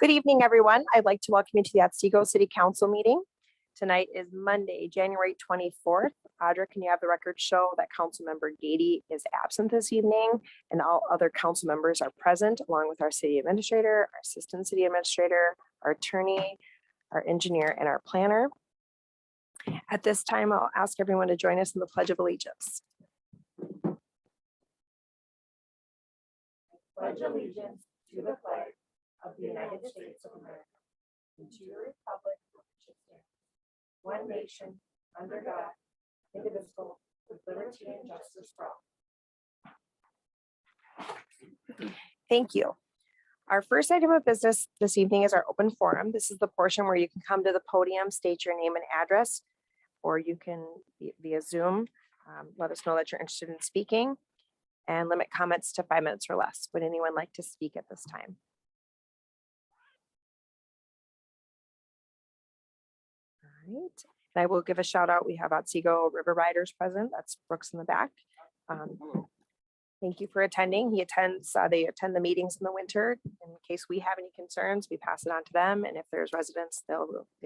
Good evening, everyone. I'd like to welcome you to the Otsego City Council meeting. Tonight is Monday, January 24th. Audra, can you have the record show that Councilmember Gady is absent this evening and all other council members are present, along with our city administrator, our assistant city administrator, our attorney, our engineer, and our planner. At this time, I'll ask everyone to join us in the Pledge of Allegiance. Pledge allegiance to the flag of the United States of America and to the republic for which it stands, one nation, under God, indivisible, with liberty and justice for all. Thank you. Our first item of business this evening is our open forum. This is the portion where you can come to the podium, state your name and address, or you can via Zoom, let us know that you're interested in speaking, and limit comments to 5 minutes or less. Would anyone like to speak at this time? All right, and I will give a shout out. We have Otsego River Riders present. That's Brooks in the back. Thank you for attending. They attend the meetings in the winter. In case we have any concerns, we pass it on to them. And if there's residents, they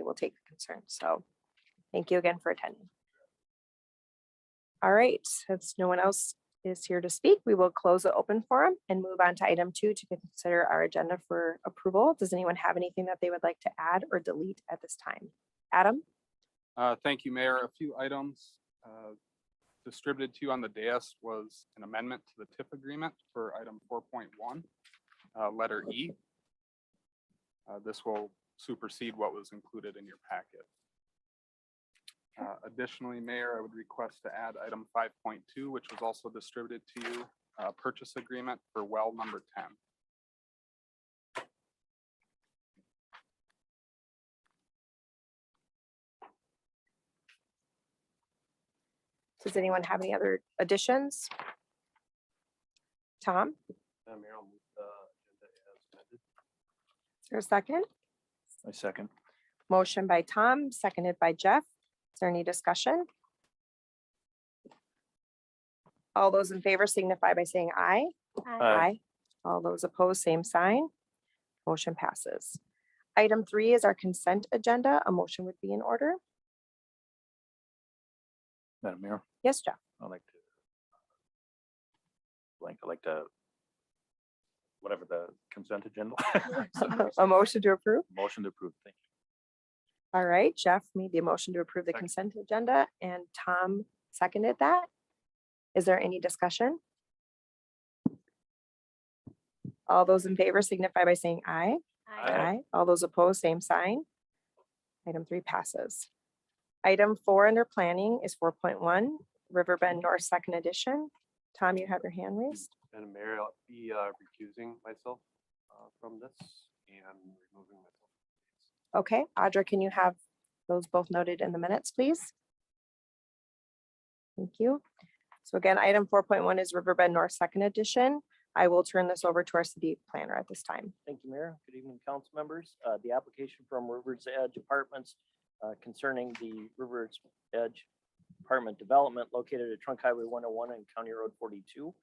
will take the concerns. So thank you again for attending. All right, since no one else is here to speak, we will close the open forum and move on to item 2 to consider our agenda for approval. Does anyone have anything that they would like to add or delete at this time? Adam? Thank you, Mayor. A few items distributed to you on the dais was an amendment to the TIF agreement for item 4.1, letter E. This will supersede what was included in your packet. Additionally, Mayor, I would request to add item 5.2, which was also distributed to you, purchase agreement for well number 10. Does anyone have any other additions? Tom? Mayor, I'll move the agenda as amended. Is there a second? I second. Motion by Tom, seconded by Jeff. Is there any discussion? All those in favor signify by saying aye. Aye. All those opposed, same sign. Motion passes. Item 3 is our consent agenda. A motion would be in order. Madam Mayor, Yes, Jeff. I'd like to whatever the consent agenda. A motion to approve. Motion to approve. Thank you. All right, Jeff made the motion to approve the Second. consent agenda and Tom seconded that. Is there any discussion? All those in favor signify by saying aye. Aye. All those opposed, same sign. Item 3 passes. Item 4 under planning is 4.1, Riverbend North Second Edition. Tom, you have your hand raised. Madam Mayor, I'll be recusing myself from this and removing myself. Okay, Audra, can you have those both noted in the minutes, please? Thank you. So again, item 4.1 is Riverbend North Second Edition. I will turn this over to our city planner at this time. Thank you, Mayor. Good evening, council members. The application from River's Edge Apartments concerning the River's Edge apartment development located at Trunk Highway 101 and County Road 42.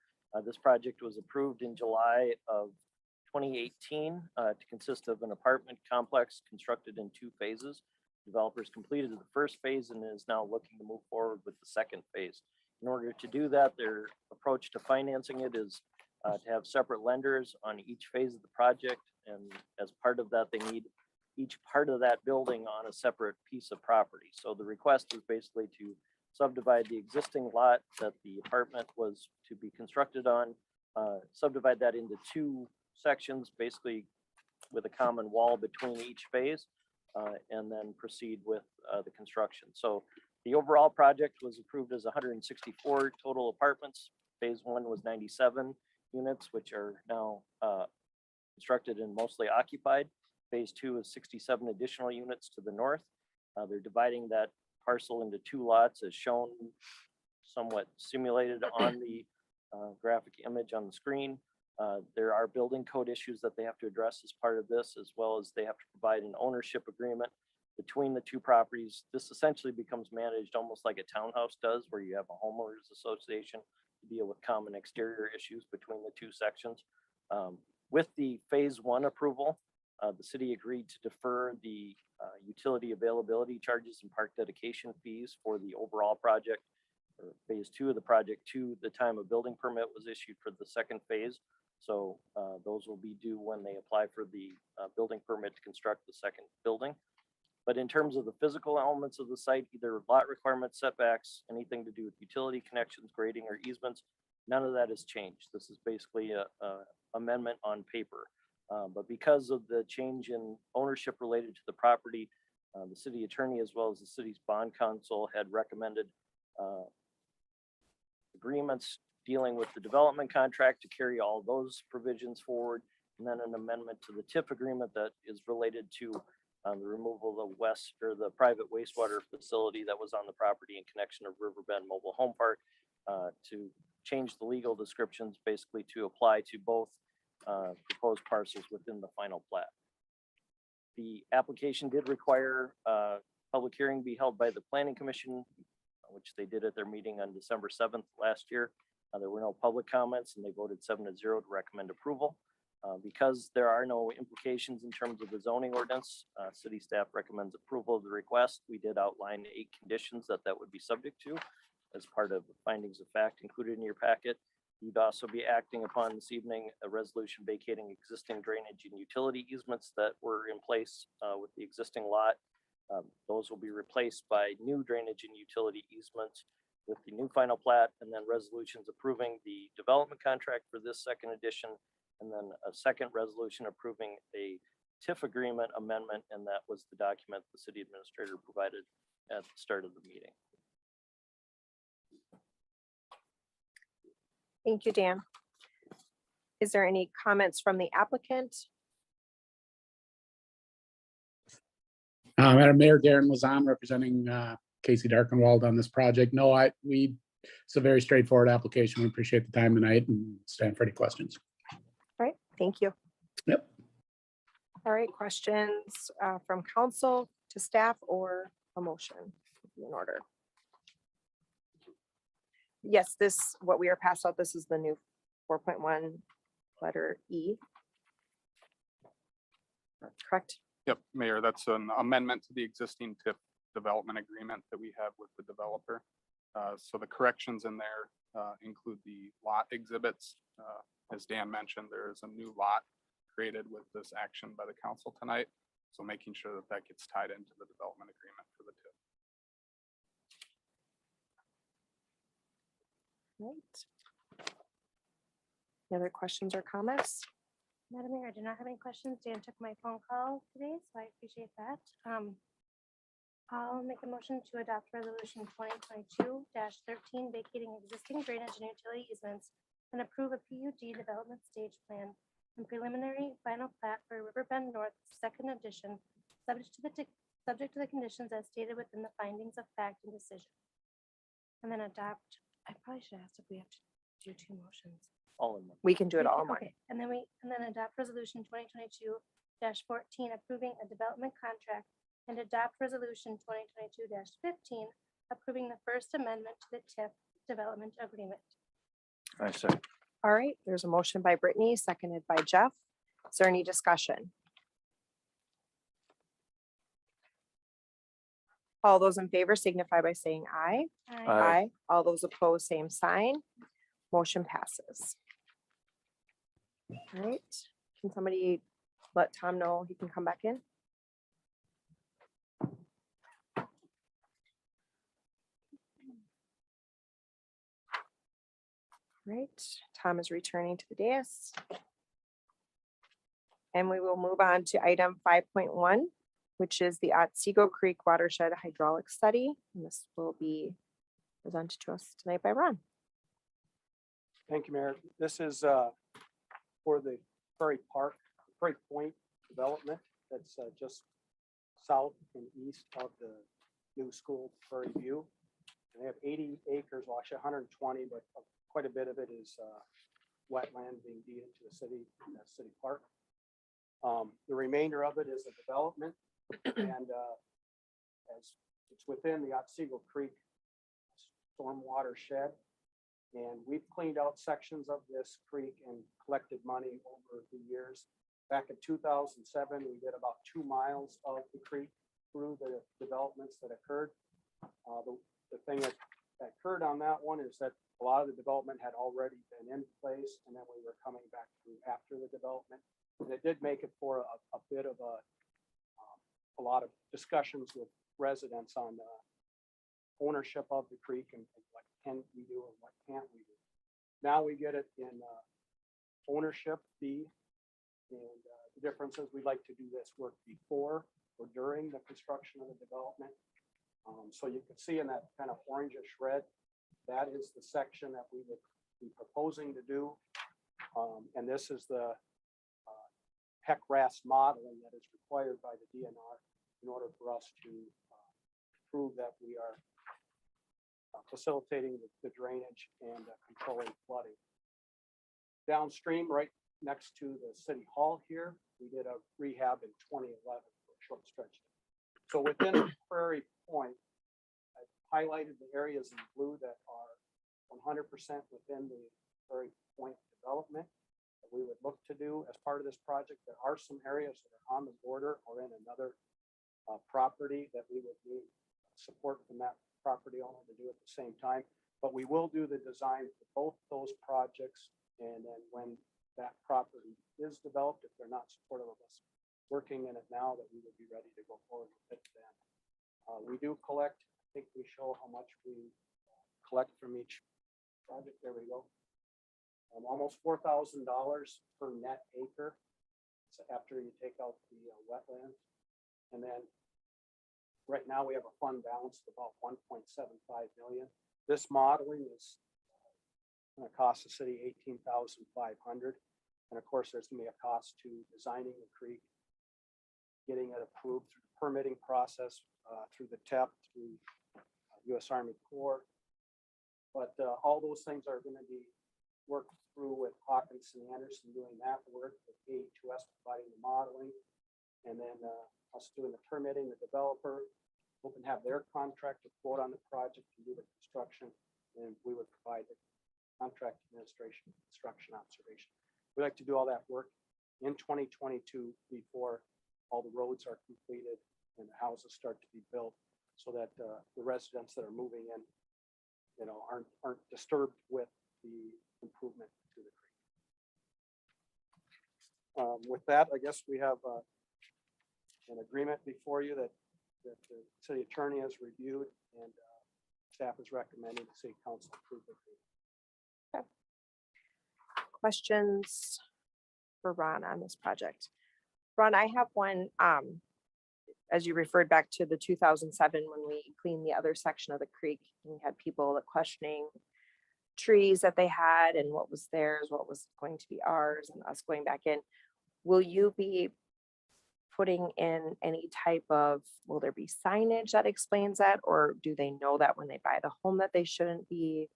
This project was approved in July of 2018 to consist of an apartment complex constructed in 2 phases. Developers completed the first phase and is now looking to move forward with the second phase. In order to do that, their approach to financing it is to have separate lenders on each phase of the project. And as part of that, they need each part of that building on a separate piece of property. So the request is basically to subdivide the existing lot that the apartment was to be constructed on, subdivide that into 2 sections, basically with a common wall between each phase, and then proceed with the construction. So the overall project was approved as 164 total apartments. Phase 1 was 97 units, which are now constructed and mostly occupied. Phase 2 is 67 additional units to the north. They're dividing that parcel into 2 lots as shown, somewhat simulated on the graphic image on the screen. There are building code issues that they have to address as part of this, as well as they have to provide an ownership agreement between the 2 properties. This essentially becomes managed almost like a townhouse does, where you have a homeowners association to deal with common exterior issues between the 2 sections. With the phase 1 approval, the city agreed to defer the utility availability charges and park dedication fees for the overall project, or phase 2 of the project, to the time a building permit was issued for the second phase. So those will be due when they apply for the building permit to construct the second building. But in terms of the physical elements of the site, either lot requirements, setbacks, anything to do with utility connections, grading, or easements, none of that has changed. This is basically a amendment on paper. But because of the change in ownership related to the property, the city attorney, as well as the city's bond counsel, had recommended agreements dealing with the development contract to carry all those provisions forward, and then an amendment to the TIF agreement that is related to the removal of the private wastewater facility that was on the property in connection of Riverbend Mobile Home Park, to change the legal descriptions basically to apply to both proposed parcels within the final plat. The application did require a public hearing be held by the Planning Commission, which they did at their meeting on December 7th last year. There were no public comments, and they voted 7-0 to recommend approval. Because there are no implications in terms of the zoning ordinance, city staff recommends approval of the request. We did outline 8 conditions that would be subject to as part of the findings of fact included in your packet. You'd also be acting upon this evening a resolution vacating existing drainage and utility easements that were in place with the existing lot. Those will be replaced by new drainage and utility easements with the new final plat, and then resolutions approving the development contract for this second edition, and then a second resolution approving a TIF agreement amendment, and that was the document the city administrator provided at the start of the meeting. Thank you, Dan. Is there any comments from the applicant? Madam Mayor, Darren Lazam representing Casey Darkenwald on this project. No, it's a very straightforward application. We appreciate the time tonight and stand for any questions. All right, thank you. Yep. All right, questions from council to staff or a motion in order? Yes, what we are passed out, this is the new 4.1 letter E. Correct? Yep, Mayor, that's an amendment to the existing TIF development agreement that we have with the developer. So the corrections in there include the lot exhibits. As Dan mentioned, there is a new lot created with this action by the council tonight. So making sure that that gets tied into the development agreement for the TIF. Right. Any other questions or comments? Madam Mayor, I do not have any questions. Dan took my phone call today, so I appreciate that. I'll make a motion to adopt resolution 2022-13 vacating existing drainage and utility easements and approve a PUD development stage plan and preliminary final plat for Riverbend North second edition, subject to the conditions as stated within the findings of fact and decision. And then adopt, I probably should ask if we have to do 2 motions. All in one. We can do it all in one. Okay, and then adopt resolution 2022-14 approving a development contract and adopt resolution 2022-15 approving the first amendment to the TIF development agreement. I say, All right, there's a motion by Brittany, seconded by Jeff. Is there any discussion? All those in favor signify by saying aye. Aye. All those opposed, same sign. Motion passes. All right, can somebody let Tom know he can come back in? Right, Tom is returning to the dais. And we will move on to item 5.1, which is the Otsego Creek Watershed Hydraulic Study. And this will be presented to us tonight by Ron. Thank you, Mayor. This is for the Prairie Point development that's just south and east of the new school, Prairie View. And they have 80 acres, well, actually 120, but quite a bit of it is wetland being deeded to the city, that city park. The remainder of it is a development, and as it's within the Otsego Creek storm watershed. And we've cleaned out sections of this creek and collected money over the years. Back in 2007, we did about 2 miles of the creek through the developments that occurred. The thing that occurred on that one is that a lot of the development had already been in place, and then we were coming back through after the development. And it did make it for a bit of a lot of discussions with residents on ownership of the creek and what can we do and what can't we do. Now we get it in ownership fee. And the difference is we'd like to do this work before or during the construction of the development. So you can see in that kind of orangish red, that is the section that we would be proposing to do. And this is the HEC-RAS modeling that is required by the DNR in order for us to prove that we are facilitating the drainage and controlling flooding. Downstream, right next to the city hall here, we did a rehab in 2011 for a short stretch. So within Prairie Point, I highlighted the areas in blue that are 100% within the Prairie Point development that we would look to do as part of this project. There are some areas that are on the border or in another property that we would need support from that property owner to do at the same time. But we will do the design for both those projects. And then when that property is developed, if they're not supportive of us working in it now, that we would be ready to go forward with it then. We do collect, I think we show how much we collect from each project. There we go. Almost $4,000 per net acre. So after you take out the wetlands. And then right now we have a fund balance of about 1.75 million. This modeling is going to cost the city $18,500. And of course, there's going to be a cost to designing the creek, getting it approved through the permitting process, through the TEP, through U.S. Army Corps. But all those things are going to be worked through with Hawkins and Anderson doing that work, with A2S providing the modeling, and then us doing the permitting, the developer, hoping to have their contractor quote on the project and do the construction, and we would provide the contract administration, construction observation. We like to do all that work in 2022 before all the roads are completed and the houses start to be built, so that the residents that are moving in, aren't disturbed with the improvement to the creek. With that, I guess we have an agreement before you that the city attorney has reviewed, and staff is recommending the city council approve the agreement. Questions for Ron on this project? Ron, I have one, as you referred back to the 2007, when we cleaned the other section of the creek, we had people questioning trees that they had and what was theirs, what was going to be ours, and us going back in. Will you be putting in any type of, will there be signage that explains that? Or do they know that when they buy the home that they shouldn't be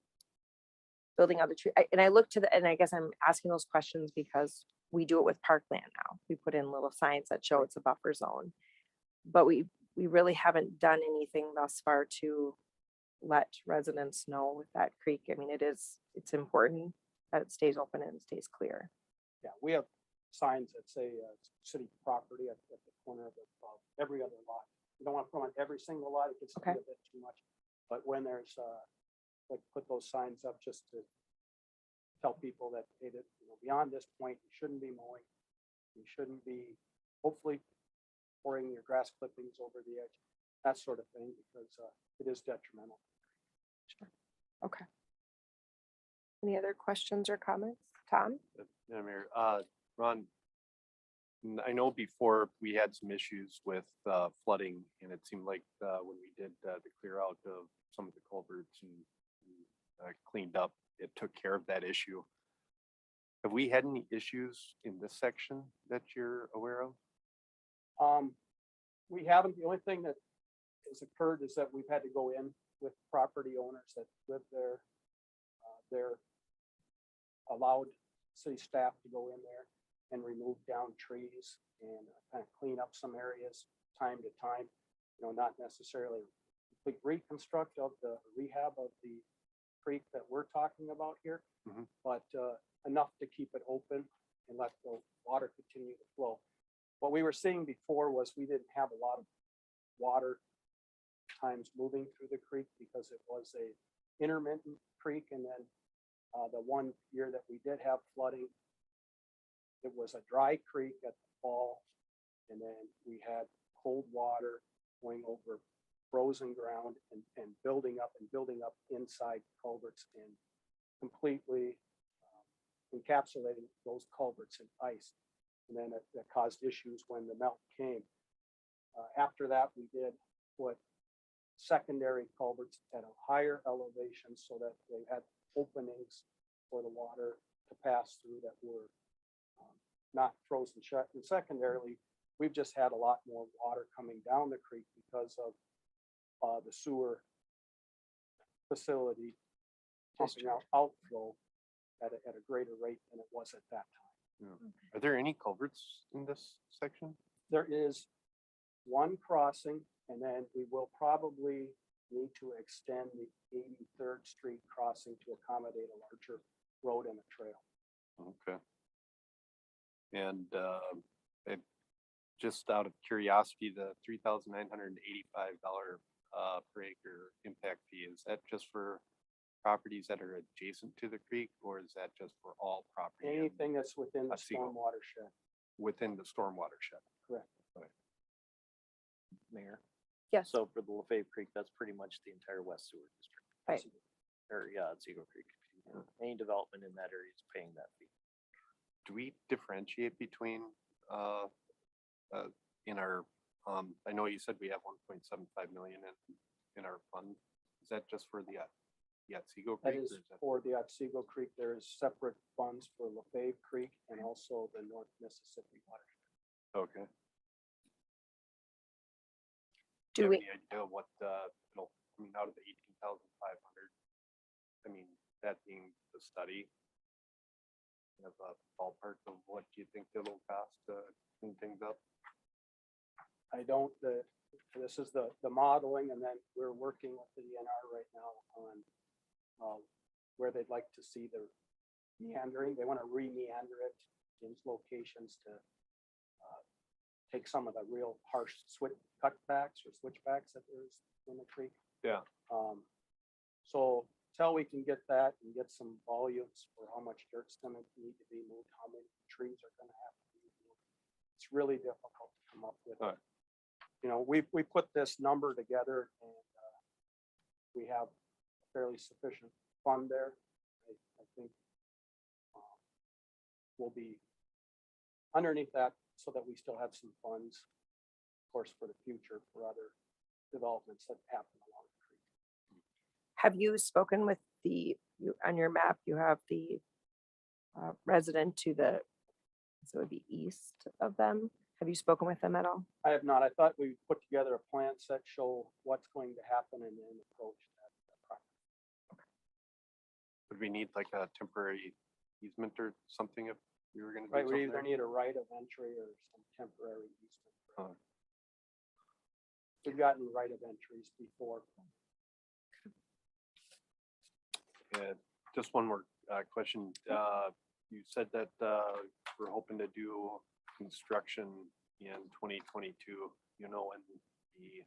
building on the tree? And I look to the, and I guess I'm asking those questions because we do it with parkland now. We put in little signs that show it's a buffer zone. But we really haven't done anything thus far to let residents know with that creek. I mean, it's important that it stays open and stays clear. Yeah, we have signs that say city property at the corner of every other lot. You don't want to put on every single lot, it gets to be a bit too much. But when there's like put those signs up just to tell people that, hey, that beyond this point, you shouldn't be mowing, you shouldn't be hopefully pouring your grass clippings over the edge, that sort of thing, because it is detrimental. Sure. Okay. Any other questions or comments? Tom? Yeah, Mayor. Ron, I know before we had some issues with flooding, and it seemed like when we did the clear out of some of the culverts and cleaned up, it took care of that issue. Have we had any issues in this section that you're aware of? We haven't. The only thing that has occurred is that we've had to go in with property owners that live there. They're allowed city staff to go in there and remove down trees and kind of clean up some areas time to time. Not necessarily complete reconstruct of the rehab of the creek that we're talking about here, but enough to keep it open and let the water continue to flow. What we were seeing before was we didn't have a lot of water times moving through the creek because it was a intermittent creek. And then the one year that we did have flooding, it was a dry creek at the fall. And then we had cold water going over frozen ground and building up inside culverts and completely encapsulating those culverts in ice. And then that caused issues when the melt came. After that, we did put secondary culverts at a higher elevation so that they had openings for the water to pass through that were not frozen shut. And secondarily, we've just had a lot more water coming down the creek because of the sewer facility pumping out outflow at a greater rate than it was at that time. Are there any culverts in this section? There is one crossing, and then we will probably need to extend the 83rd Street crossing to accommodate a larger road and a trail. Okay. And just out of curiosity, the $3,985 per acre impact fee, is that just for properties that are adjacent to the creek, or is that just for all property? Anything that's within the Otsego. storm watershed. Within the storm watershed? Correct. Mayor. Yes. So for the Lefebvre Creek, that's pretty much the entire west sewer district. Right. Or yeah, Otsego Creek. Any development in that area is paying that fee. Do we differentiate between in our I know you said we have 1.75 million in our fund. Is that just for the Otsego That Creek? is for the Otsego Creek. There is separate funds for Lefebvre Creek and also the North Mississippi watershed. Okay. Do you have we, any idea what it'll, I mean, out of the 18,500, I mean, that being the study, you have a ballpark of what do you think it'll cost to clean things up? I don't, this is the modeling, and then we're working with the DNR right now on where they'd like to see the meandering. They want to re-meander it in locations to take some of the real harsh cutbacks or switchbacks that there's in the creek. Yeah. So till we can get that and get some volumes for how much dirt's gonna need to be moved, how many trees are gonna have to be moved, it's really difficult to come up with. Right. You know, we put this number together and we have fairly sufficient fund there. I think we'll be underneath that so that we still have some funds, of course, for the future for other developments that happen along the creek. have you spoken with on your map, you have the resident to the, so it would be east of them. Have you spoken with them at all? I have not. I thought we put together a plan set, show what's going to happen and then approach that project. Would we need like a temporary easement or something if we were gonna do Right, we something either there? need a right of entry or some temporary easement. Huh. We've gotten right of entries before. Yeah, just one more question. You said that we're hoping to do construction in 2022. You know, when the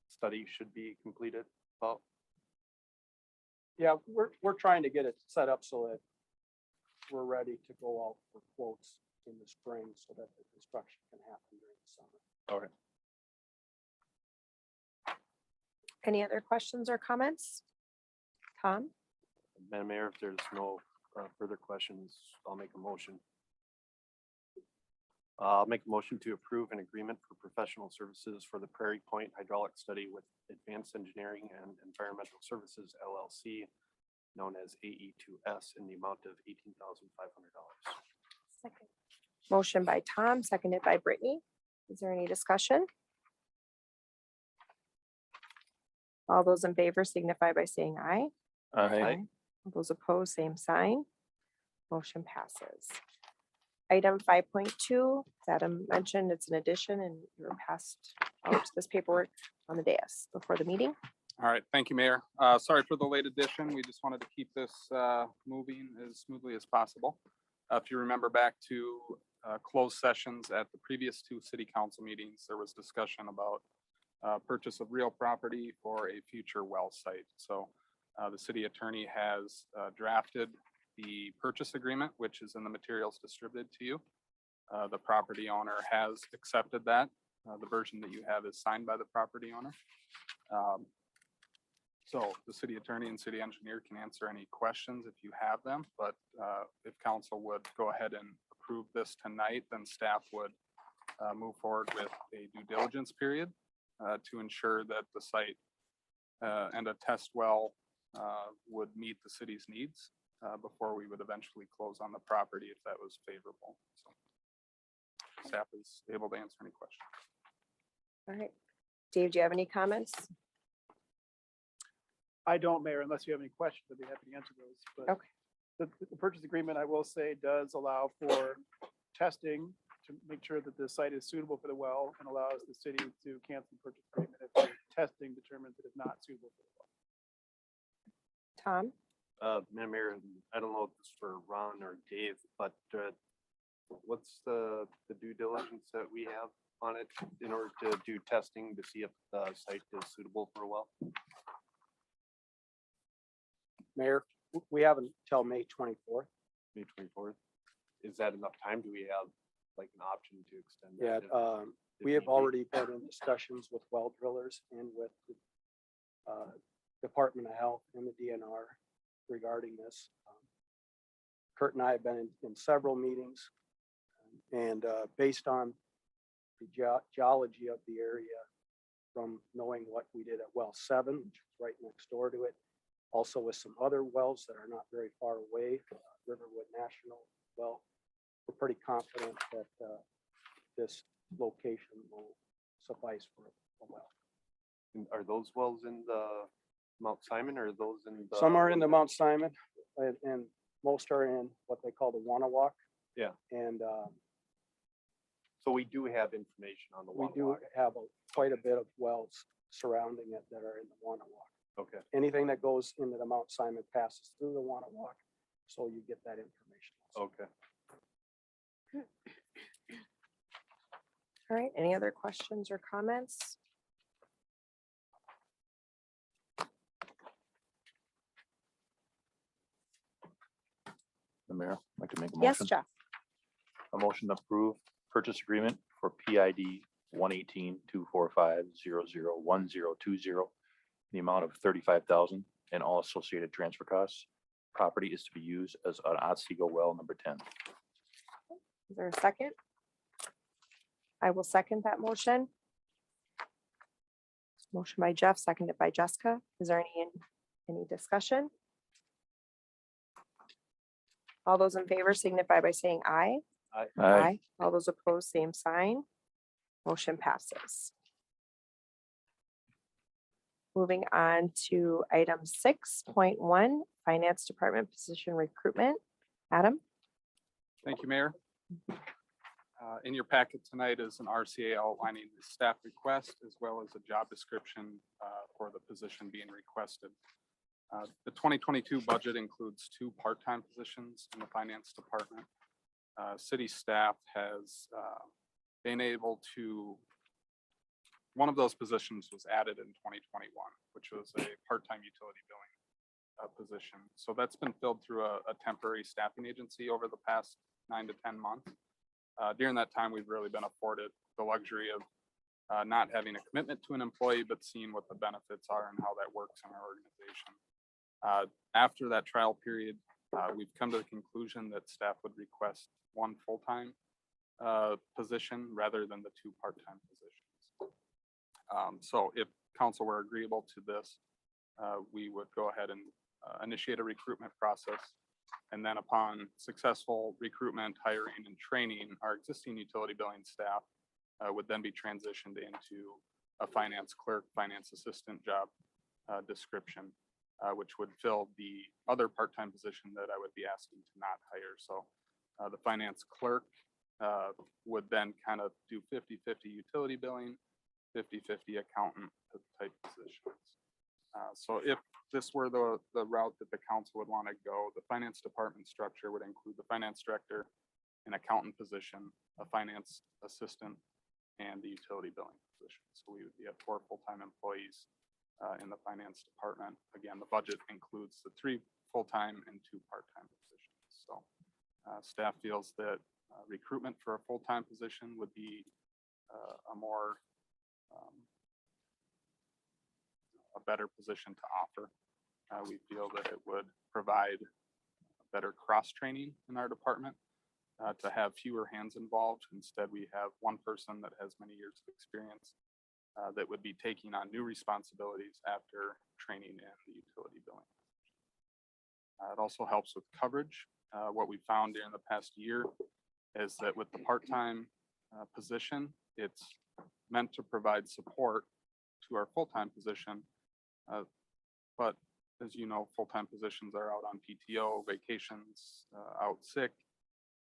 study should be completed? Well, Yeah, we're trying to get it set up so that we're ready to go out for quotes in the spring so that the construction can happen during the summer. all right. Any other questions or comments? Tom? Madam Mayor, if there's no further questions, I'll make a motion. I'll make a motion to approve an agreement for professional services for the Prairie Point hydraulic study with Advanced Engineering and Environmental Services LLC, known as AE2S, in the amount of $18,500. Second. Motion by Tom, seconded by Brittany. Is there any discussion? All those in favor signify by saying aye. Aye. All those opposed, same sign. Motion passes. Item 5.2, as Adam mentioned, it's an addition and you're passed out this paperwork on the dais before the meeting. All right, thank you, Mayor. Sorry for the late addition. We just wanted to keep this moving as smoothly as possible. If you remember back to closed sessions at the previous two city council meetings, there was discussion about purchase of real property for a future well site. So the city attorney has drafted the purchase agreement, which is in the materials distributed to you. The property owner has accepted that. The version that you have is signed by the property owner. So the city attorney and city engineer can answer any questions if you have them, but if council would go ahead and approve this tonight, then staff would move forward with a due diligence period to ensure that the site and a test well would meet the city's needs before we would eventually close on the property if that was favorable. So staff is able to answer any questions. All right. Dave, do you have any comments? I don't, Mayor, unless you have any questions, I'd be happy to answer those. But Okay. the purchase agreement, I will say, does allow for testing to make sure that the site is suitable for the well and allows the city to cancel the purchase agreement if the testing determines it is not suitable for the well. Tom? Madam Mayor, I don't know if this is for Ron or Dave, but what's the due diligence that we have on it in order to do testing to see if the site is suitable for a well? Mayor, we have until May 24th. May 24th. Is that enough time? Do we have like an option to extend Yeah, that? we have already been in discussions with well drillers and with the Department of Health and the DNR regarding this. Kurt and I have been in several meetings, and based on the geology of the area, from knowing what we did at well 7, which is right next door to it, also with some other wells that are not very far away, Riverwood National well, we're pretty confident that this location will suffice for a well. And are those wells in the Mount Simon or are those in the? Some are in the Mount Simon, and most are in what they call the Wanawalk. Yeah. And So we do have information on the we one. do have quite a bit of wells surrounding it that are in the Wanawalk. Okay. Anything that goes into the Mount Simon passes through the Wanawalk, so you get that information. Okay. All right. Any other questions or comments? The mayor, I'd like to make a Yes, motion. Jeff. A motion to approve purchase agreement for PID 118-245-001020. The amount of 35,000 and all associated transfer costs. Property is to be used as an Otsego well number 10. Is there a second? I will second that motion. Motion by Jeff, seconded by Jessica. Is there any discussion? All those in favor signify by saying aye. Aye. All those opposed, same sign. Motion passes. Moving on to item 6.1, Finance Department Position Recruitment. Adam? Thank you, Mayor. In your packet tonight is an RCA outlining the staff request as well as a job description for the position being requested. The 2022 budget includes 2 part-time positions in the finance department. City staff has been able to, one of those positions was added in 2021, which was a part-time utility billing position. So that's been filled through a temporary staffing agency over the past 9 to 10 months. During that time, we've really been afforded the luxury of not having a commitment to an employee, but seeing what the benefits are and how that works in our organization. After that trial period, we've come to the conclusion that staff would request 1 full-time position rather than the 2 part-time positions. So if council were agreeable to this, we would go ahead and initiate a recruitment process. And then upon successful recruitment, hiring, and training, our existing utility billing staff would then be transitioned into a finance clerk, finance assistant job description, which would fill the other part-time position that I would be asking to not hire. So the finance clerk would then kind of do 50-50 utility billing, 50-50 accountant type positions. So if this were the route that the council would want to go, the finance department structure would include the finance director, an accountant position, a finance assistant, and the utility billing position. So we would be at 4 full-time employees in the finance department. Again, the budget includes the 3 full-time and 2 part-time positions. So staff feels that recruitment for a full-time position would be a more a better position to offer. We feel that it would provide better cross-training in our department to have fewer hands involved. Instead, we have one person that has many years of experience that would be taking on new responsibilities after training in the utility billing. It also helps with coverage. What we found during the past year is that with the part-time position, it's meant to provide support to our full-time position. But as you know, full-time positions are out on PTO, vacations, out sick.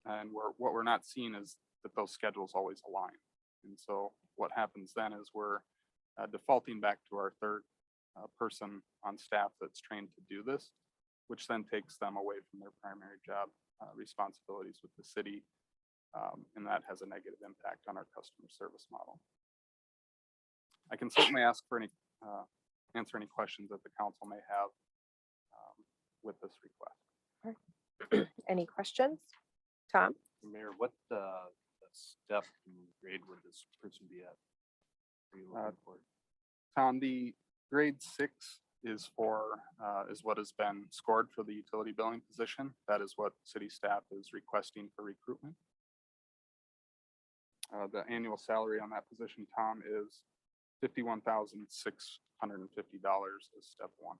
And what we're not seeing is that those schedules always align. And so what happens then is we're defaulting back to our 3rd person on staff that's trained to do this, which then takes them away from their primary job responsibilities with the city. And that has a negative impact on our customer service model. I can certainly ask for answer any questions that the council may have with this request. Any questions? Tom? Mayor, what step and grade would this person be at? Are you looking for? Tom, the grade 6 is what has been scored for the utility billing position. That is what city staff is requesting for recruitment. The annual salary on that position, Tom, is $51,650 as step 1.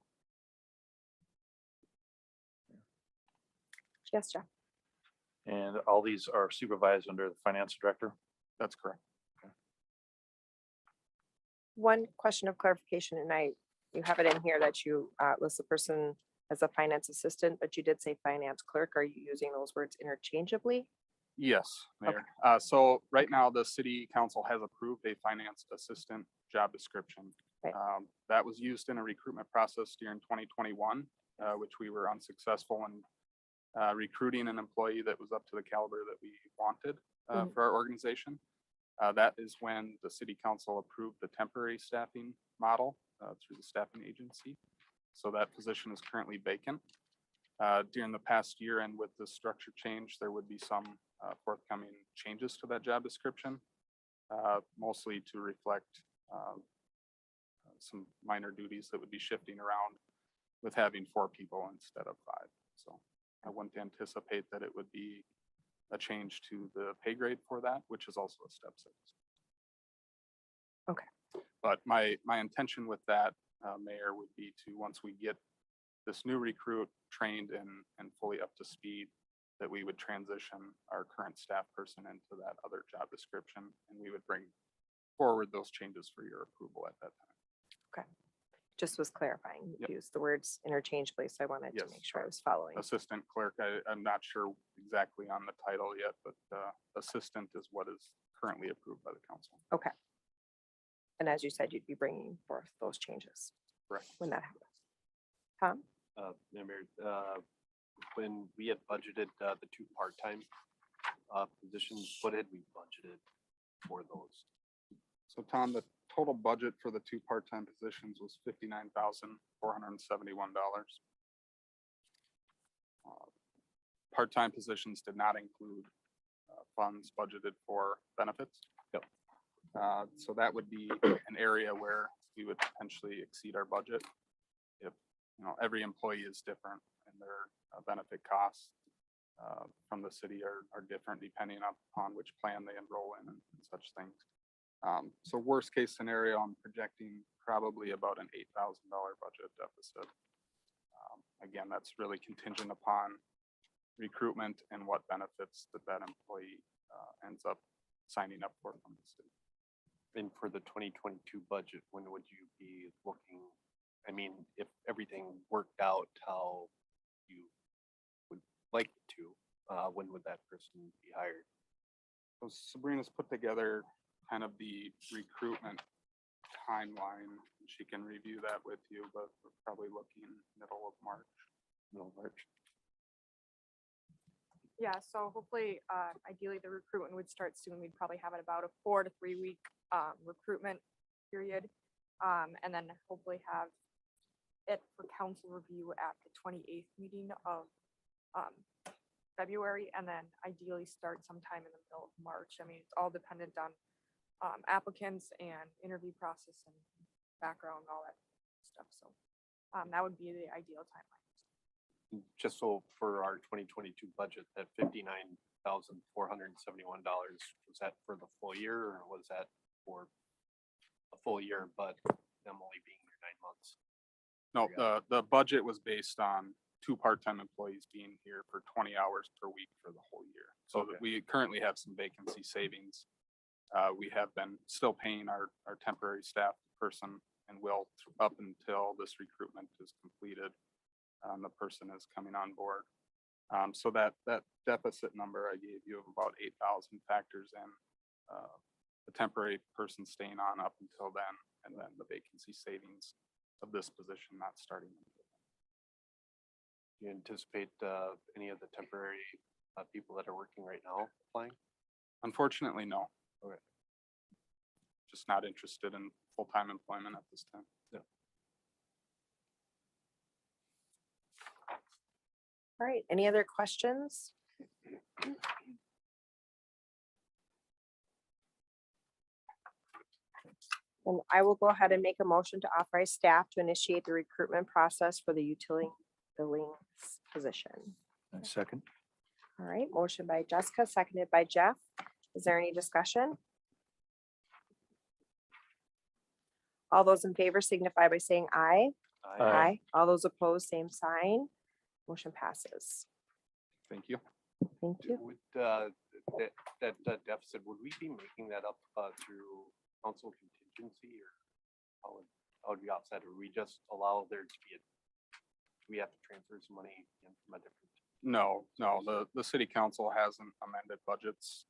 Yes, Jeff. And all these are supervised under the finance director? That's correct. One question of clarification, and you have it in here that you list the person as a finance assistant, but you did say finance clerk. Are you using those words interchangeably? Yes, Okay. Mayor. So right now, the city council has approved a finance assistant job description. Right. That was used in a recruitment process during 2021, which we were unsuccessful in recruiting an employee that was up to the caliber that we wanted for our organization. That is when the city council approved the temporary staffing model through the staffing agency. So that position is currently vacant. During the past year and with the structure change, there would be some forthcoming changes to that job description, mostly to reflect some minor duties that would be shifting around with having 4 people instead of 5. So I wouldn't anticipate that it would be a change to the pay grade for that, which is also a step 6. Okay. But my intention with that, Mayor, would be to, once we get this new recruit trained and fully up to speed, that we would transition our current staff person into that other job description, and we would bring forward those changes for your approval at that time. Okay. Just was clarifying. You Yep. used the words interchangeably, so I wanted to Yes. make sure I was following. Assistant clerk, I'm not sure exactly on the title yet, but assistant is what is currently approved by the council. Okay. And as you said, you'd be bringing forth those changes Correct. when that happens. Tom? Mayor, when we had budgeted the 2 part-time positions, what had we budgeted for those? So Tom, the total budget for the 2 part-time positions was $59,471. Part-time positions did not include funds budgeted for benefits. Yep. So that would be an area where we would potentially exceed our budget. If, every employee is different and their benefit costs from the city are different depending upon which plan they enroll in and such things. So worst case scenario, I'm projecting probably about an $8,000 budget deficit. Again, that's really contingent upon recruitment and what benefits that employee ends up signing up for from the city. And for the 2022 budget, when would you be looking? I mean, if everything worked out how you would like it to, when would that person be hired? So Sabrina's put together kind of the recruitment timeline. She can review that with you, but we're probably looking middle of March. Middle of March. Yeah, so hopefully, ideally, the recruitment would start soon. We'd probably have it about a 4 to 3 week recruitment period. And then hopefully have it for council review at the 28th meeting of February, and then ideally start sometime in the middle of March. I mean, it's all dependent on applicants and interview process and background, all that stuff. So that would be the ideal timeline. Just so for our 2022 budget, that $59,471, was that for the full year, or was that for a full year, but them only being here 9 months? No, the budget was based on 2 part-time employees being here for 20 hours per week for the whole year. So that we currently have some vacancy savings. We have been still paying our temporary staff person and will up until this recruitment is completed. The person is coming on board. So that deficit number I gave you of about 8,000 factors in the temporary person staying on up until then, and then the vacancy savings of this position not starting. Do you anticipate any of the temporary people that are working right now applying? Unfortunately, no. Okay. Just not interested in full-time employment at this time. All right, any other questions? And I will go ahead and make a motion to authorize staff to initiate the recruitment process for the utility billings position. Second. All right, motion by Jessica, seconded by Jeff. Is there any discussion? All those in favor signify by saying aye. Aye. All those opposed, same sign. Motion passes. Thank you. Thank you. Would that deficit, would we be making that up through council contingency, or how would we offset, or we just allow there to be we have to transfer some money in from a different? No, the city council hasn't amended budgets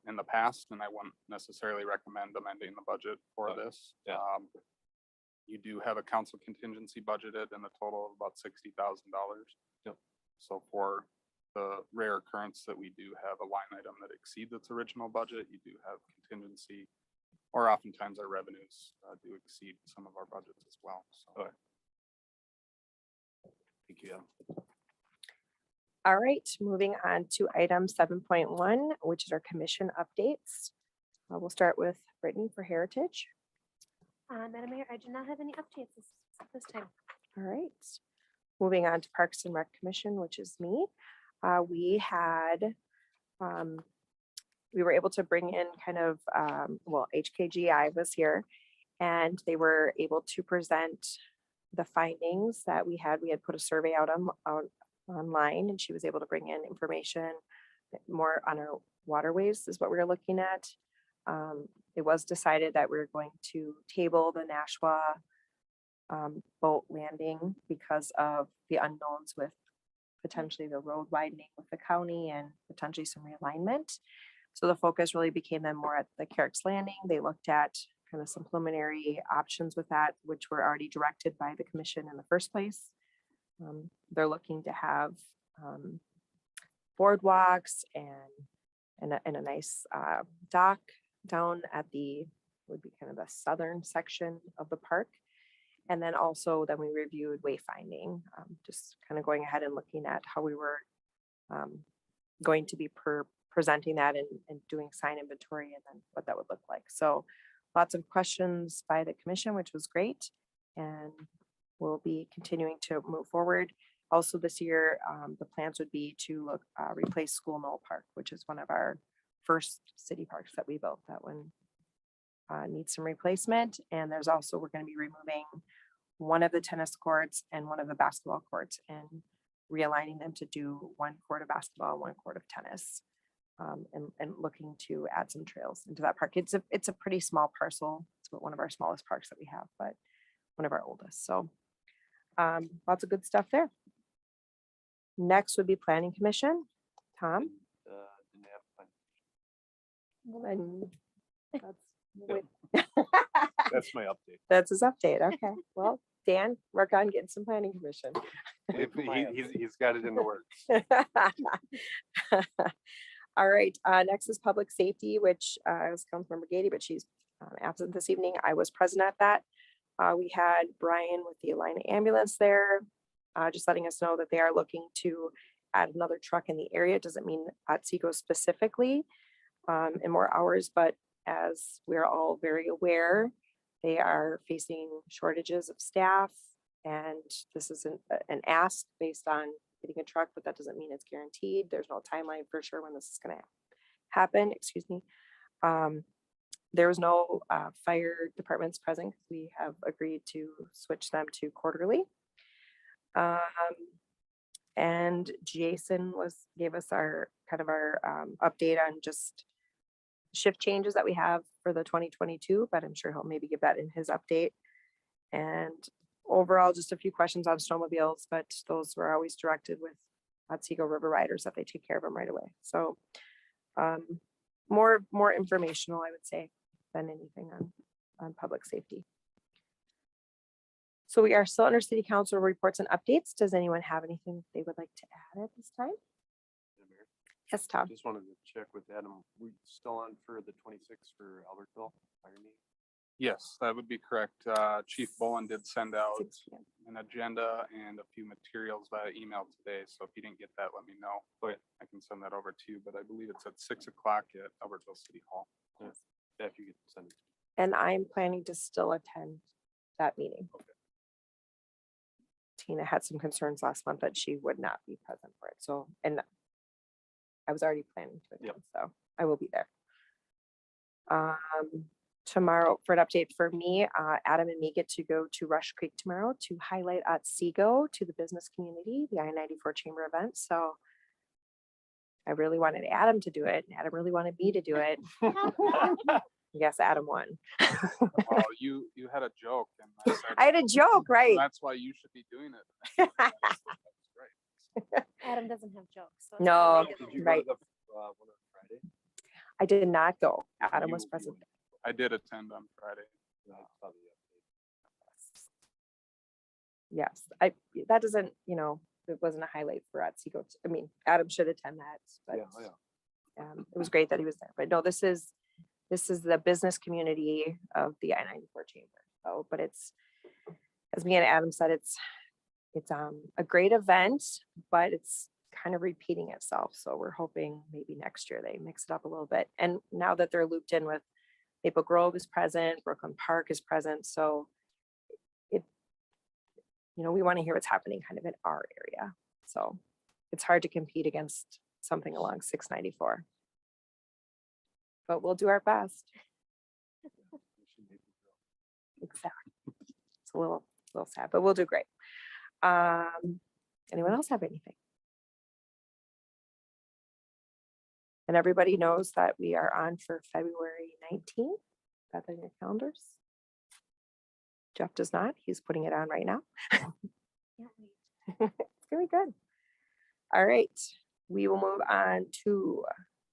in the past, and I wouldn't necessarily recommend amending the budget for this. Yeah. You do have a council contingency budgeted in a total of about $60,000. Yep. So for the rare occurrence that we do have a line item that exceeds its original budget, you do have contingency, or oftentimes our revenues do exceed some of our budgets as well. So. Okay. Thank you. All right, moving on to item 7.1, which is our commission updates. We'll start with Brittany for Heritage. Madam Mayor, I do not have any updates this time. All right. Moving on to Parks and Rec Commission, which is me. We were able to bring in kind of, HKGI was here, and they were able to present the findings that we had. We had put a survey out online, and she was able to bring in information more on our waterways is what we were looking at. It was decided that we're going to table the Nashua boat landing because of the unknowns with potentially the road widening with the county and potentially some realignment. So the focus really became then more at the Carrick's Landing. They looked at kind of some preliminary options with that, which were already directed by the commission in the first place. They're looking to have boardwalks and a nice dock down at would be kind of the southern section of the park. And then also then we reviewed wayfinding, just kind of going ahead and looking at how we were going to be presenting that and doing sign inventory and then what that would look like. So lots of questions by the commission, which was great. And we'll be continuing to move forward. Also this year, the plans would be to replace School Knoll Park, which is one of our first city parks that we built. That one needs some replacement. And there's also, we're going to be removing one of the tennis courts and one of the basketball courts and realigning them to do 1 court of basketball, 1 court of tennis, and looking to add some trails into that park. It's a pretty small parcel. It's one of our smallest parks that we have, but one of our oldest. So lots of good stuff there. Next would be Planning Commission. Tom? Didn't have fun. And that's with- That's my update. That's his update. Okay, well, Dan, work on getting some planning commission. He's got it in the works. All right, next is public safety, which is Councilmember Gady, but she's absent this evening. I was present at that. We had Brian with the Alina ambulance there, just letting us know that they are looking to add another truck in the area. Doesn't mean Otsego specifically, in more hours, but as we're all very aware, they are facing shortages of staff, and this is an ask based on getting a truck, but that doesn't mean it's guaranteed. There's no timeline for sure when this is going to happen. Excuse me. There was no fire departments present because we have agreed to switch them to quarterly. And Jason gave us our update on just shift changes that we have for the 2022, but I'm sure he'll maybe give that in his update. And overall, just a few questions on snowmobiles, but those were always directed with Otsego River Riders that they take care of them right away. So more informational, I would say, than anything on public safety. So we are still under city council reports and updates. Does anyone have anything they would like to add at this time? Yes, Tom. Just wanted to check with Adam. We still on for the 26th for Albertville fire meeting? Yes, that would be correct. Chief Bowen did send out 6 p.m. an agenda and a few materials via email today. So if you didn't get that, let me know. Okay. I can send that over to you, but I believe it's at 6 o'clock at Albertville City Hall. Yeah, if you could send it. And I'm planning to still attend that meeting. Tina had some concerns last month that she would not be present for it. So, and I was already planning to attend, so I will be there. Tomorrow for an update for me, Adam and me get to go to Rush Creek tomorrow to highlight Otsego to the business community, the I-94 chamber event. So I really wanted Adam to do it. And Adam really wanted me to do it. Yes, Adam won. Well, you had a joke and I said, I had a joke, right? that's why you should be doing it. That's right. Adam doesn't have jokes. so it's No, not like Did it- you go right. to the one on Friday? I did not go. Adam was You- present. I did attend on Friday. I saw the update. Yes, that doesn't, it wasn't a highlight for Otsego. I mean, Adam should attend that, but Yeah. it was great that he was there. But no, this is the business community of the I-94 chamber. So, but it's, as me and Adam said, it's a great event, but it's kind of repeating itself. So we're hoping maybe next year they mix it up a little bit. And now that they're looped in with Maple Grove is present, Brooklyn Park is present. So we want to hear what's happening kind of in our area. So it's hard to compete against something along 694. But we'll do our best. Exactly. It's a little sad, but we'll do great. Anyone else have anything? And everybody knows that we are on for February 19th. Got that in your calendars? Jeff does not. He's putting it on right now. Can't wait. It's gonna be good. All right, we will move on to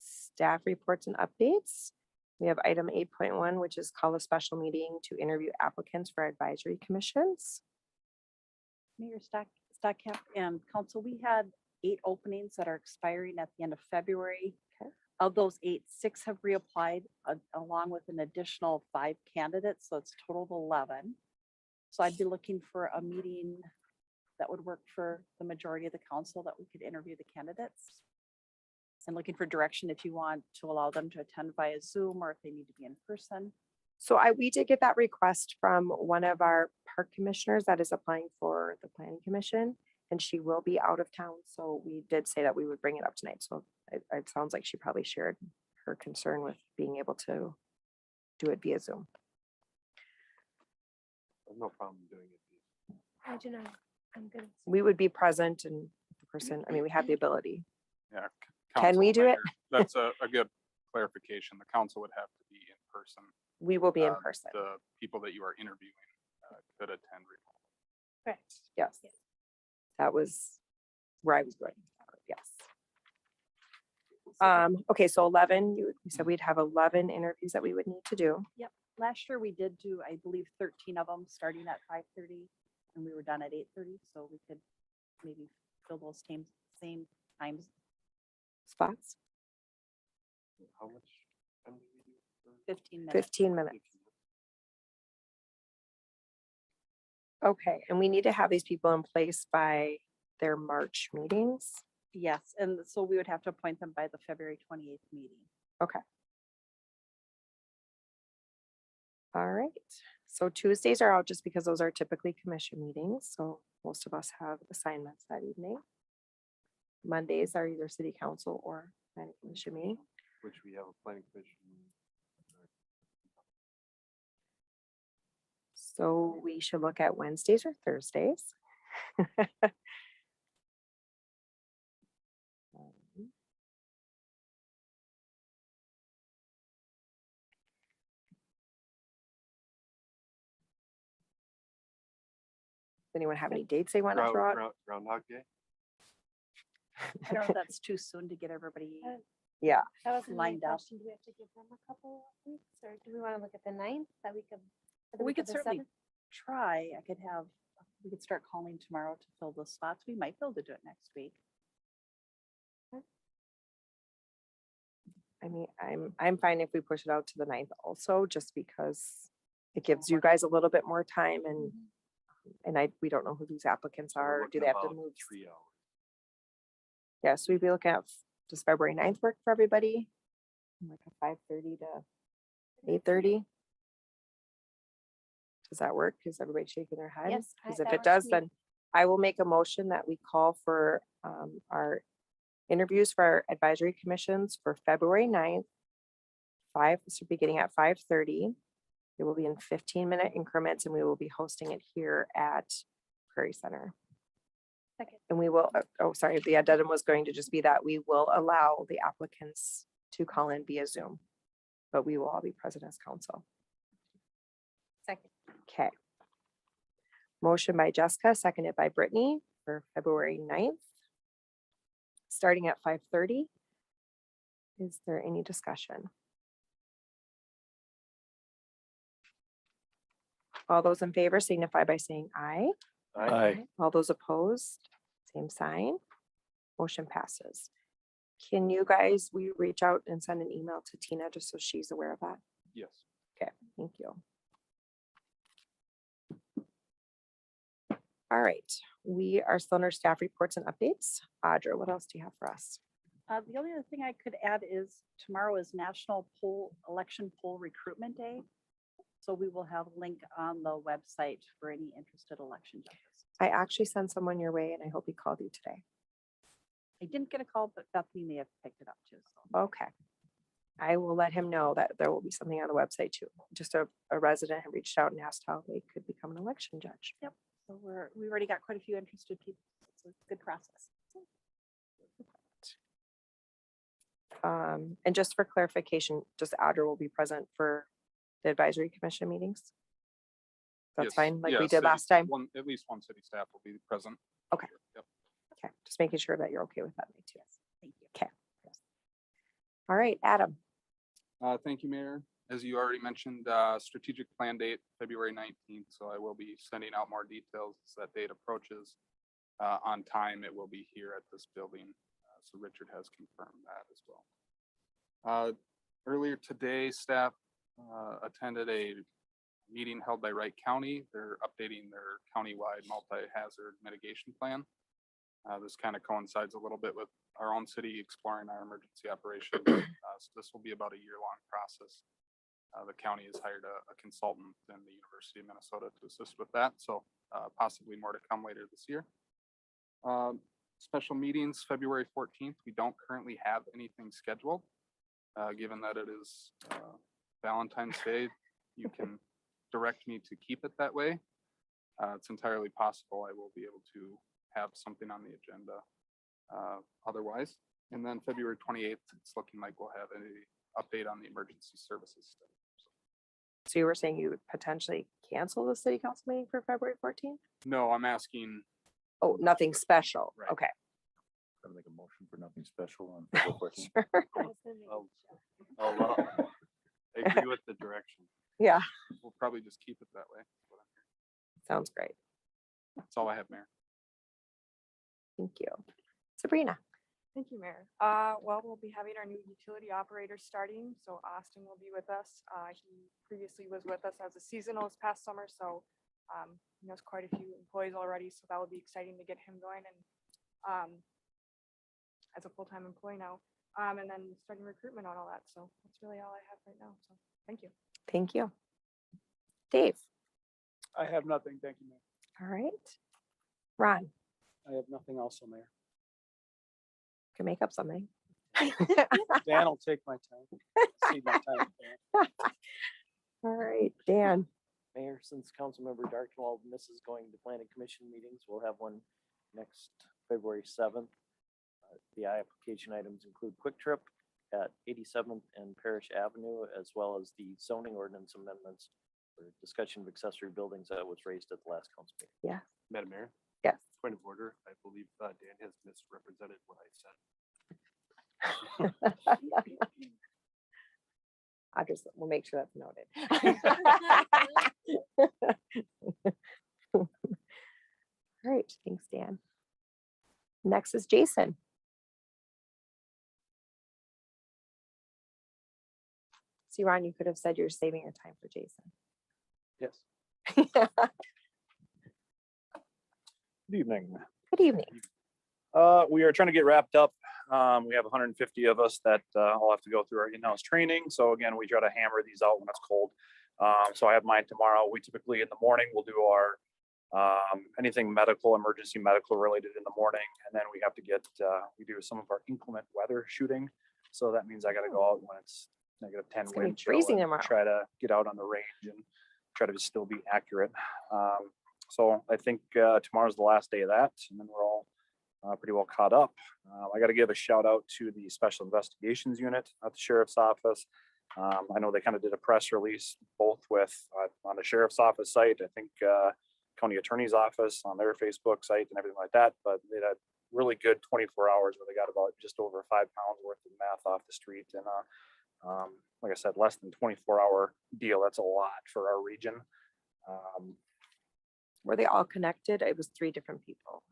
staff reports and updates. We have item 8.1, which is call a special meeting to interview applicants for advisory commissions. Mayor Stockcap and council, we had 8 openings that are expiring at the end of February. Okay. Of those 8, 6 have reapplied along with an additional 5 candidates, so it's a total of 11. So I'd be looking for a meeting that would work for the majority of the council that we could interview the candidates. And looking for direction if you want to allow them to attend via Zoom or if they need to be in person. So we did get that request from one of our park commissioners that is applying for the planning commission, and she will be out of town. So we did say that we would bring it up tonight. So it sounds like she probably shared her concern with being able to do it via Zoom. There's no problem doing it. I do not. I'm good. We would be present and the person, I mean, we have the ability. Yeah. Can we do it? That's a good clarification. The council would have to be in person. We will be in person. The people that you are interviewing could attend remotely. Correct. Yes. Yes. That was where I was going. Yes. Okay, so 11, you said we'd have 11 interviews that we would need to do. Last year we did do, I believe, 13 of them, starting at 5:30, and we were done at 8:30, so we could maybe fill those same times. Spots, How much? time did we do for 15 minutes. 15 minutes. Okay, and we need to have these people in place by their March meetings. Yes, and so we would have to appoint them by the February 28th meeting. All right, so Tuesdays are out just because those are typically commission meetings, so most of us have assignments that evening. Mondays are either city council or planning commission meeting. Which we have a planning commission. So we should look at Wednesdays or Thursdays. Does anyone have any dates they want to throw out? Groundhog Day? I don't know if that's too soon to get everybody. Yeah, That was my Lined up. question. Do we have to give them a couple of weeks or do we want to look at the 9th that we could? or the We week of could the certainly 7th? try. We could start calling tomorrow to fill the slots. We might be able to do it next week. I mean, I'm fine if we push it out to the 9th also, just because it gives you guys a little bit more time and we don't know who these applicants So we're are. Do looking they have to about move? 3 hours. Yeah, so we'd be looking at, does February 9th work for everybody? Like a 5:30 to 8:30? Does that work? Is everybody shaking their head? Yes, Because that if it works does, for me. then I will make a motion that we call for our interviews for our advisory commissions for February 9th. This will be beginning at 5:30. It will be in 15-minute increments and we will be hosting it here at Prairie Center. Second. And we will, sorry, the addendum was going to just be that we will allow the applicants to call in via Zoom, but we will all be present as council. Second. Okay. Motion by Jessica, seconded by Brittany for February 9th, starting at 5:30. Is there any discussion? All those in favor signify by saying aye. Aye. All those opposed, same sign. Motion passes. Can you guys, will you reach out and send an email to Tina just so she's aware of that? Yes. Okay, thank you. All right, we are still under staff reports and updates. Audra, what else do you have for us? The only other thing I could add is tomorrow is National Election Poll Recruitment Day. So we will have a link on the website for any interested election judges. I actually sent someone your way and I hope he called you today. I didn't get a call, but Bethany may have picked it up too. So. Okay. I will let him know that there will be something on the website too. Just a resident had reached out and asked how they could become an election judge. Yep. So we already got quite a few interested people. It's a good process. And just for clarification, just Audra will be present for the advisory commission meetings. That's Yes, fine, like we yes, did last time. At least one city staff will be present. Okay. Yep. Okay, just making sure that you're okay with that. Me too. Thank you. Okay. All right, Adam. Thank you, Mayor. As you already mentioned, strategic plan date, February 19th. So I will be sending out more details as that date approaches. On time, it will be here at this building. So Richard has confirmed that as well. Earlier today, staff attended a meeting held by Wright County. They're updating their countywide multi-hazard mitigation plan. This kind of coincides a little bit with our own city exploring our emergency operations. So this will be about a year-long process. The county has hired a consultant in the University of Minnesota to assist with that. So possibly more to come later this year. Special meetings, February 14th. We don't currently have anything scheduled. Given that it is Valentine's Day, you can direct me to keep it that way. It's entirely possible I will be able to have something on the agenda otherwise. And then February 28th, it's looking like we'll have an update on the emergency services study. So you were saying you would potentially cancel the city council meeting for February 14th? No, I'm asking, Oh, nothing special. Right. Okay. I'll make a motion for nothing special on February 14th. I agree with the direction. Yeah, We'll probably just keep it that way. sounds great. That's all I have, Mayor. Thank you. Sabrina. Thank you, Mayor. Well, we'll be having our new utility operator starting, so Austin will be with us. He previously was with us as a seasonal this past summer, so he knows quite a few employees already, so that would be exciting to get him going and as a full-time employee now. And then starting recruitment on all that, so that's really all I have right now, so thank you. Thank you. Dave. I have nothing. Thank you, Mayor. All right. Ron, I have nothing else, Mayor. can make up something. Dan will take my time. Cede my time. Dan. All right, Dan. Mayor, since Councilmember Darkenwald misses going to planning commission meetings, we'll have one next February 7th. The application items include Quick Trip at 87th and Parish Avenue, as well as the zoning ordinance amendments for discussion of accessory buildings that was raised at the last council meeting. Madam Mayor, Yes. point of order. I believe Dan has misrepresented what I said. We'll make sure that's noted. All right, thanks, Dan. Next is Jason. See, Ron, you could have said you're saving your time for Jason. Yes. Good evening. Good evening. We are trying to get wrapped up. We have 150 of us that all have to go through our in-house training. So again, we try to hammer these out when it's cold. So I have mine tomorrow. We typically in the morning, we'll do our anything medical, emergency medical related in the morning. And then we have to get, we do some of our inclement weather shooting. So that means I got to go out when it's -10 It's gonna be wind chill freezing and tomorrow. try to get out on the range and try to still be accurate. So I think tomorrow's the last day of that, and then we're all pretty well caught up. I got to give a shout out to the Special Investigations Unit at the Sheriff's Office. I know they kind of did a press release both with on the Sheriff's Office site, I think County Attorney's Office on their Facebook site and everything like that, but they had really good 24 hours where they got about just over 5 pounds worth of meth off the street. And like I said, less than 24-hour deal. That's a lot for our region. Were they all connected? It was 3 different people.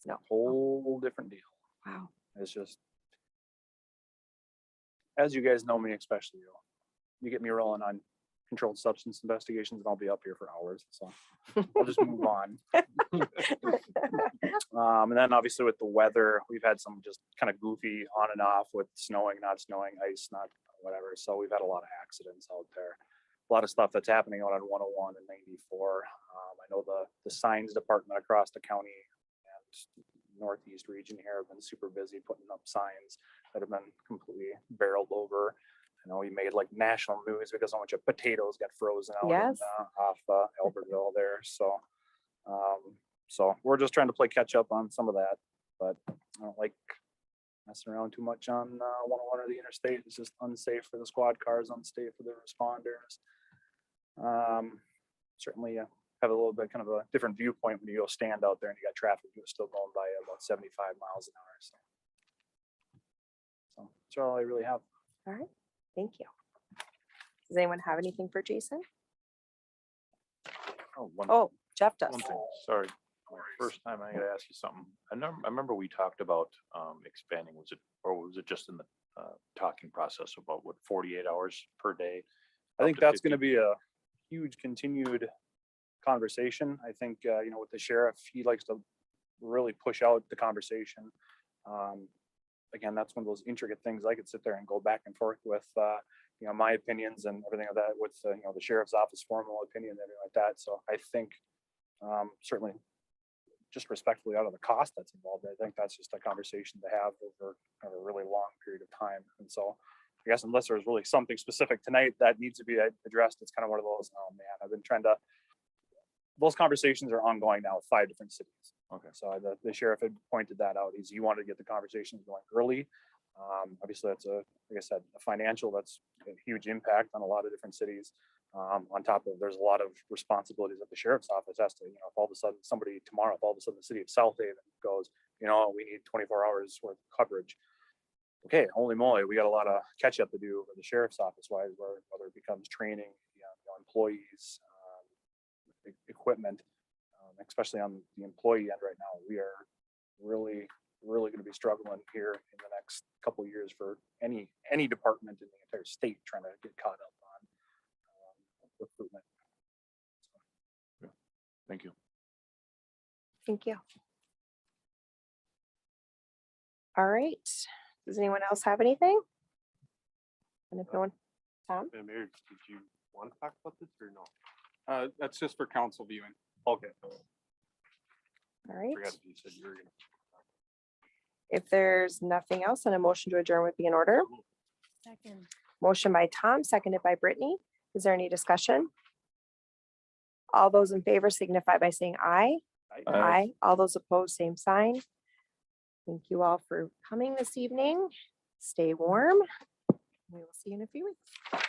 No. Whole different deal. Wow. It's just, as you guys know me, especially you get me rolling on controlled substance investigations and I'll be up here for hours. So I'll just move on. And then obviously with the weather, we've had some just kind of goofy on and off with snowing, not snowing, ice, not whatever. So we've had a lot of accidents out there. A lot of stuff that's happening out on 101 and 94. I know the signs department across the county and northeast region here have been super busy putting up signs that have been completely barreled over. I know we made like national news because a bunch of potatoes got frozen out Yes. off Albertville there. So, so we're just trying to play catch up on some of that, but I don't like messing around too much on 101 or the interstate. It's just unsafe for the squad cars, unsafe for the responders. Certainly have a little bit kind of a different viewpoint when you go stand out there and you got traffic that's still going by at about 75 miles an hour. So that's all I really have. All right. Thank you. Does anyone have anything for Jason? Oh, Jeff does. One thing, sorry. First time I gotta ask you something. I remember we talked about expanding, was it just in the talking process about what 48 hours per day? I think up to that's going to 50? be a huge continued conversation. I think, with the sheriff, he likes to really push out the conversation. Again, that's one of those intricate things I could sit there and go back and forth with, my opinions and everything like that with, the sheriff's office formal opinion and everything like that. So I think certainly just respectfully out of the cost that's involved, I think that's just a conversation to have over a really long period of time. And so I guess unless there's really something specific tonight that needs to be addressed, it's kind of one of those, oh man, I've been trying to, those conversations are ongoing now with 5 different cities. Okay. So the sheriff had pointed that out. He wanted to get the conversations going early. Obviously that's like I said, a financial, that's a huge impact on a lot of different cities. On top of, there's a lot of responsibilities that the sheriff's office has to, if all of a sudden somebody tomorrow, if all of a sudden the city of South Haven goes, we need 24 hours worth of coverage. Okay, holy moly, we got a lot of catch up to do for the sheriff's office wise, whether it becomes training, employees, equipment, especially on the employee end right now. We are really going to be struggling here in the next couple of years for any department in the entire state trying to get caught up on recruitment. Thank you. Thank you. All right. Does anyone else have anything? And if no one, Tom? And Mayor, did you want to talk about this or no? That's just for council viewing. Okay. All right. Forgot if you said you were gonna. If there's nothing else, then a motion to adjourn would be in order. Second. Motion by Tom, seconded by Brittany. Is there any discussion? All those in favor signify by saying aye. Aye. All those opposed, same sign. Thank you all for coming this evening. Stay warm. We will see you in a few weeks.